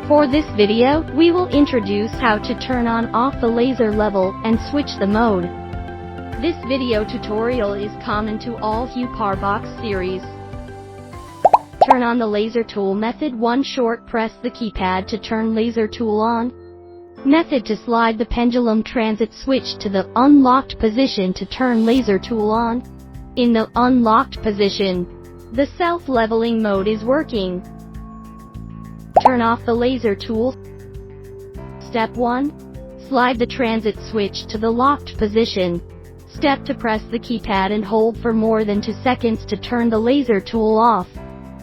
For this video, we will introduce how to turn on off the laser level and switch the mode. This video tutorial is common to all Huepar box series. Turn on the laser tool method. 1. Short press the keypad to turn laser tool on. Method to slide the pendulum transit switch to the unlocked position to turn laser tool on. In the unlocked position, the self-leveling mode is working. Turn off the laser tool. Step 1. Slide the transit switch to the locked position. Step 2. Press the keypad and hold for more than 2 seconds to turn the laser tool off.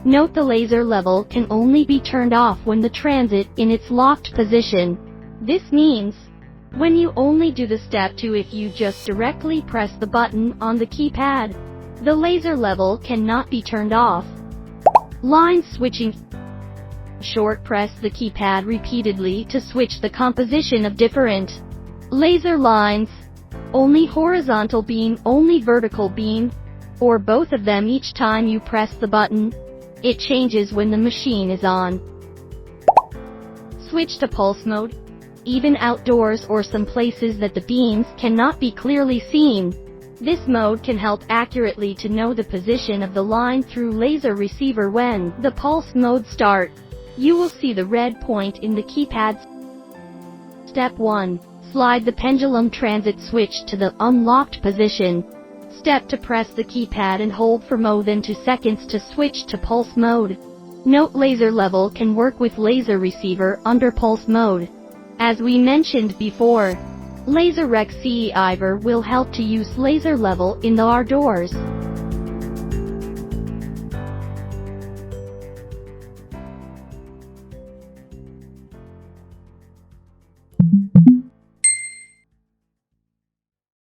Note the laser level can only be turned off when the transit in its locked position. This means, when you only do the step 2 if you just directly press the button on the keypad, the laser level cannot be turned off. Line switching. Short press the keypad repeatedly to switch the composition of different laser lines. Only horizontal beam, only vertical beam, or both of them each time you press the button. It changes when the machine is on. Switch to pulse mode. Even outdoors or some places that the beams cannot be clearly seen, this mode can help accurately to know the position of the line through laser receiver. When the pulse mode starts, you will see the red point in the keypad. Step 1. Slide the pendulum transit switch to the unlocked position. Step 2. Press the keypad and hold for more than 2 seconds to switch to pulse mode. Note laser level can work with laser receiver under pulse mode. As we mentioned before, Laser Rec CE will help to use laser level in the outdoors.